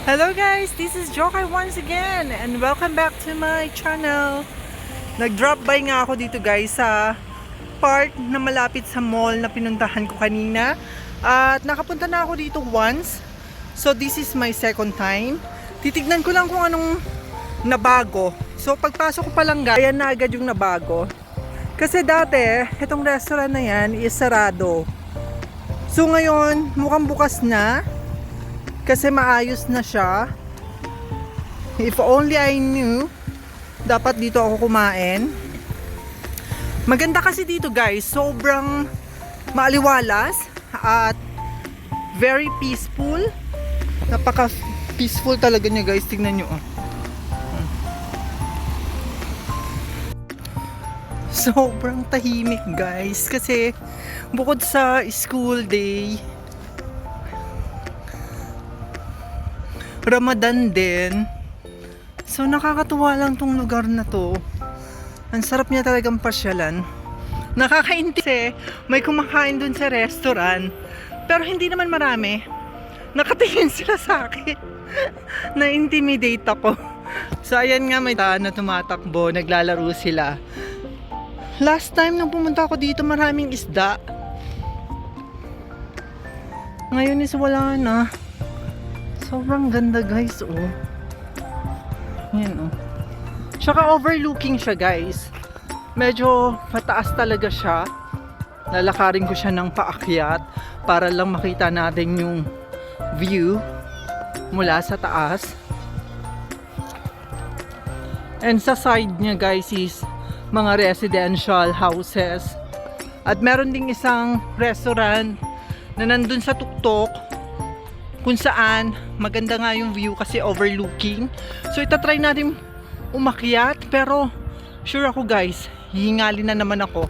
Hello guys, this is Joker once again and welcome back to my channel. Nag-drop by nga ako dito guys sa part na malapit sa mall na pinuntahan ko kanina. At nakapunta na ako dito once. So this is my second time. Titignan ko lang kung anong nabago. So pagpasok ko pa lang guys, ayan na agad yung nabago. Kasi dati, itong restaurant na yan is sarado. So ngayon, mukhang bukas na. Kasi maayos na siya. If only I knew, dapat dito ako kumain. Maganda kasi dito guys, sobrang maaliwalas at very peaceful. Napaka peaceful talaga niya guys, tingnan nyo. Sobrang tahimik guys, kasi bukod sa school day, Ramadan din. So nakakatuwa lang tong lugar na to. Ang sarap niya talagang pasyalan. Nakakaintindi, may kumakain dun sa restaurant, pero hindi naman marami. Nakatingin sila sa akin. Na-intimidate ako. So ayan nga, may na tumatakbo, naglalaro sila. Last time nung pumunta ako dito, maraming isda. Ngayon is wala na. Sobrang ganda guys, oh. Yan, oh. Tsaka overlooking siya guys. Medyo mataas talaga siya. Lalakarin ko siya ng paakyat para lang makita natin yung view mula sa taas. And sa side niya guys is mga residential houses. At meron ding isang restaurant na nandun sa tuktok, kung saan maganda nga yung view kasi overlooking. So itatry natin umakyat, pero sure ako guys, hihingalin na naman ako.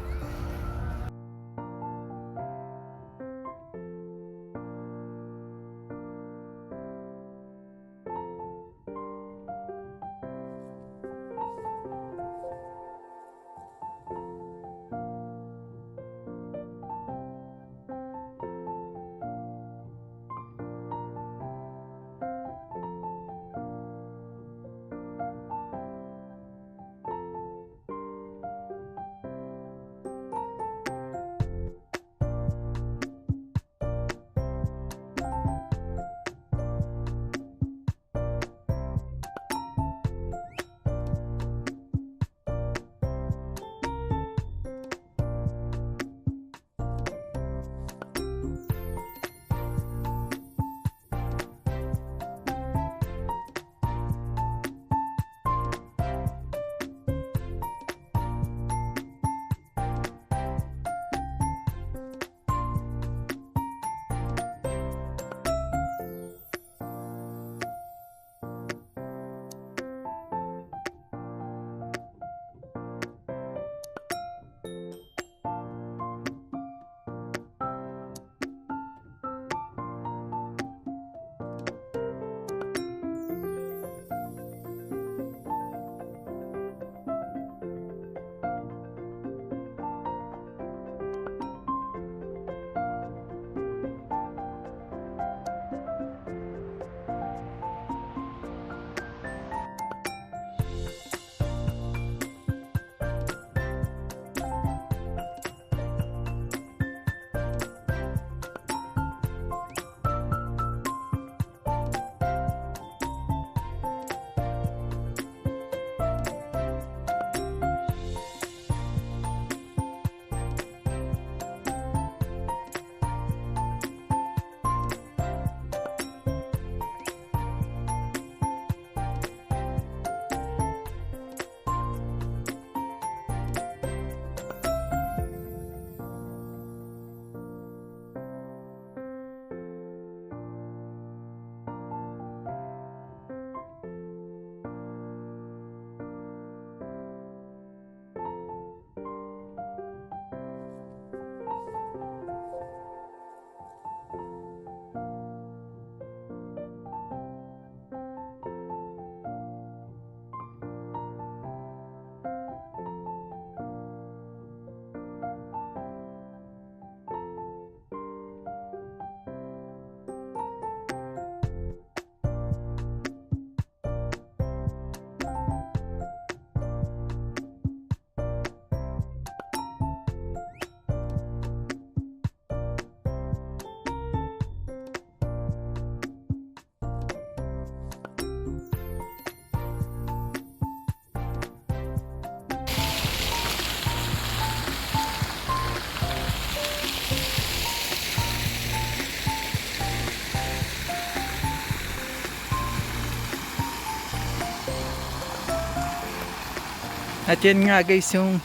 At yan nga guys yung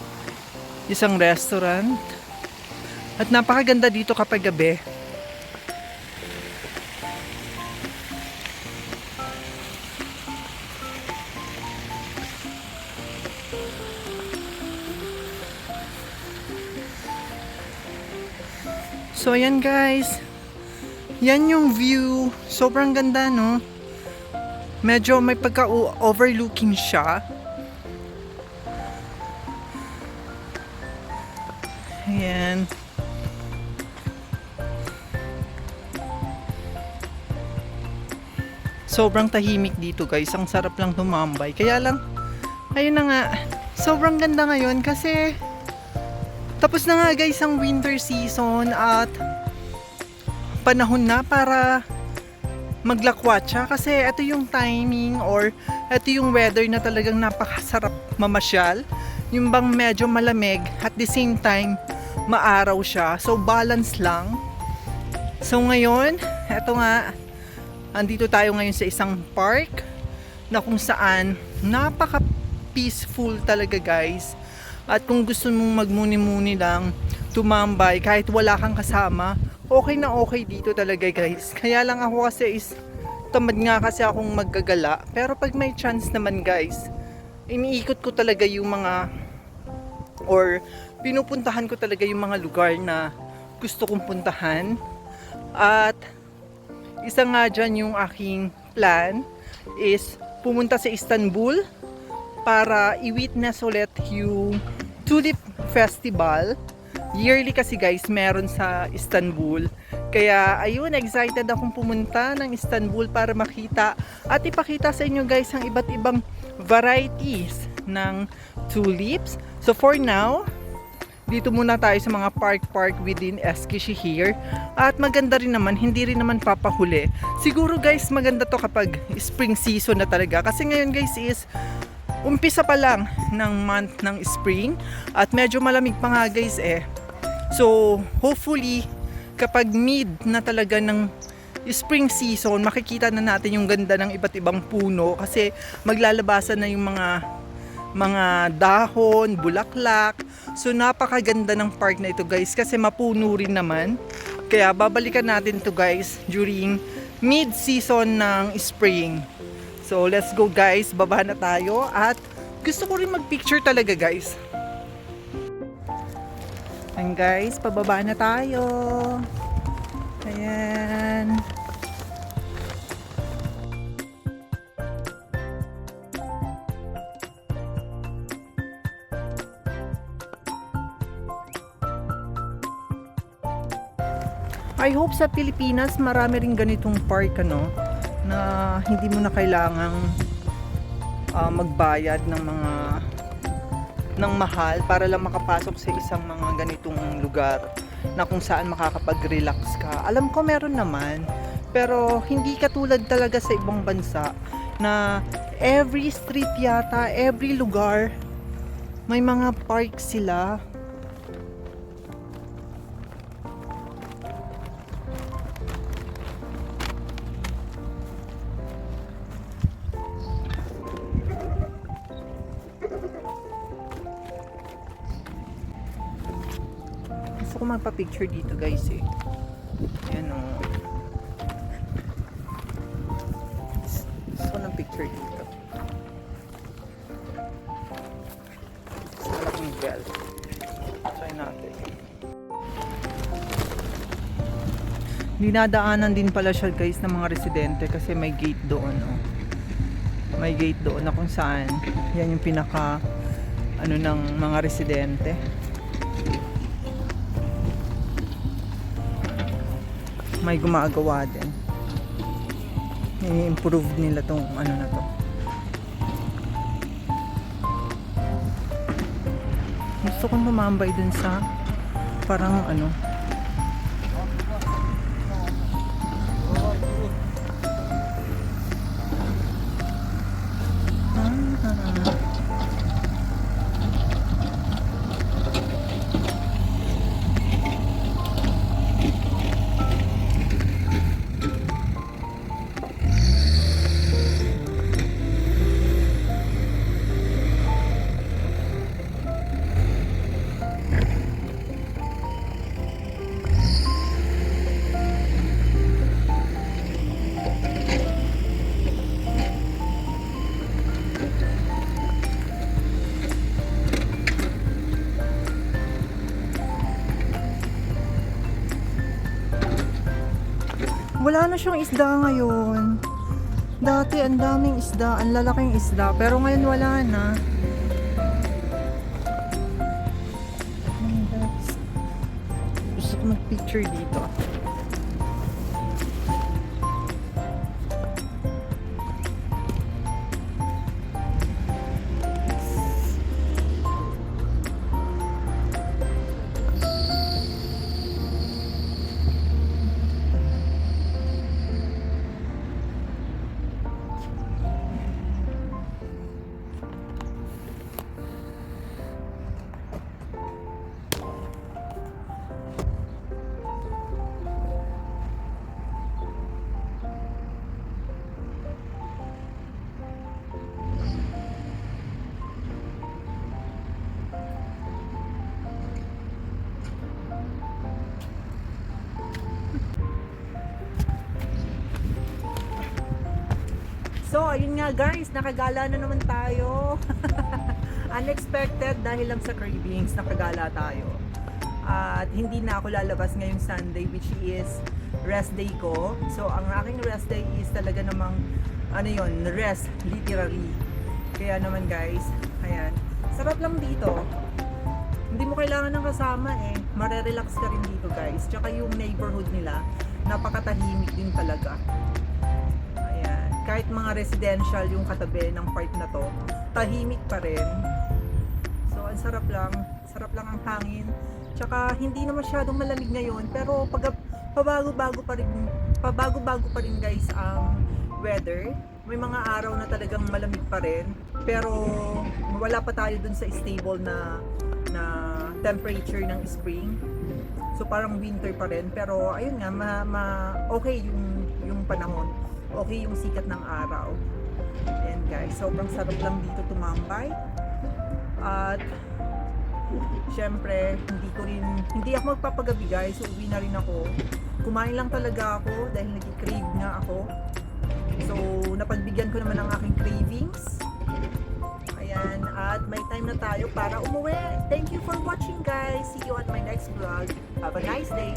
isang restaurant. At napakaganda dito kapag gabi. So ayan guys, yan yung view. Sobrang ganda, no? Medyo may pagka-overlooking siya. Ayan. Sobrang tahimik dito guys. Ang sarap lang tumambay. Kaya lang, ayun na nga, sobrang ganda ngayon kasi tapos na nga guys ang winter season at panahon na para maglakwatsa kasi ito yung timing or ito yung weather na talagang napakasarap mamasyal. Yung bang medyo malamig at the same time maaraw siya. So balance lang. So ngayon, eto nga, andito tayo ngayon sa isang park na kung saan napaka peaceful talaga guys. At kung gusto mong magmuni-muni lang, tumambay kahit wala kang kasama, okay na okay dito talaga guys. Kaya lang ako kasi is tamad nga kasi akong maggagala. Pero pag may chance naman guys, iniikot ko talaga yung mga or pinupuntahan ko talaga yung mga lugar na gusto kong puntahan. At isa nga dyan yung aking plan is pumunta sa Istanbul para i-witness ulit yung Tulip Festival. Yearly kasi guys meron sa Istanbul. Kaya ayun, excited akong pumunta ng Istanbul para makita at ipakita sa inyo guys ang iba't ibang varieties ng tulips. So for now, dito muna tayo sa mga park within Eskişehir. At maganda rin naman, hindi rin naman papahuli. Siguro guys, maganda to kapag spring season na talaga. Kasi ngayon guys is umpisa pa lang ng month ng spring at medyo malamig pa nga guys eh. So hopefully kapag mid na talaga ng spring season, makikita na natin yung ganda ng iba't ibang puno kasi maglalabasan na yung mga dahon, bulaklak. So napakaganda ng park na ito guys kasi mapuno rin naman. Kaya babalikan natin to guys during mid season ng spring. So let's go guys, baba na tayo at gusto ko rin mag-picture talaga guys. And guys, pababa na tayo. Ayan. I hope sa Pilipinas marami rin ganitong park ano, na hindi mo na kailangang magbayad ng mahal para lang makapasok sa isang mga ganitong lugar na kung saan makakapag-relax ka. Alam ko meron naman, pero hindi katulad talaga sa ibang bansa na every street yata, every lugar may mga park sila. Gusto ko magpa-picture dito guys eh. Ayan o. Gusto ko ng picture dito. Gusto ko ng bell. Try natin. Dinadaanan din pala siya guys ng mga residente kasi may gate doon oh. May gate doon na kung saan yan yung pinaka ano ng mga residente. May gumagawa din. I-improve nila tong ano na to. Gusto kong tumambay dun sa parang ano. na siyang isda ngayon. Dati ang daming isda, ang lalaking isda, pero ngayon wala na. Ayan, guys. Gusto ko mag-picture dito. So, ayun nga guys, nakagala na naman tayo. Unexpected dahil lang sa cravings, nakagala tayo. At hindi na ako lalabas ngayong Sunday, which is rest day ko. So, ang aking rest day is talaga namang, ano yun, rest, literally. Kaya naman guys, ayan. Sarap lang dito. Hindi mo kailangan ng kasama eh. Marerelax ka rin dito guys. Tsaka yung neighborhood nila, napakatahimik din talaga. Kahit mga residential yung katabi ng part na to, tahimik pa rin. So, ang sarap lang ang hangin. Tsaka, hindi na masyadong malamig ngayon, pero pabago-bago pa rin guys ang weather. May mga araw na talagang malamig pa rin, pero wala pa tayo dun sa stable na temperature ng spring. So, parang winter pa rin, pero ayun nga, okay yung panahon. Okay yung sikat ng araw. Ayan guys, sobrang sarap lang dito tumambay. At syempre, hindi ako magpapagabi guys, uwi na rin ako. Kumain lang talaga ako dahil nag-crave nga ako. So, napagbigyan ko naman ang aking cravings. Ayan, at may time na tayo para umuwi. Thank you for watching guys. See you at my next vlog. Have a nice day.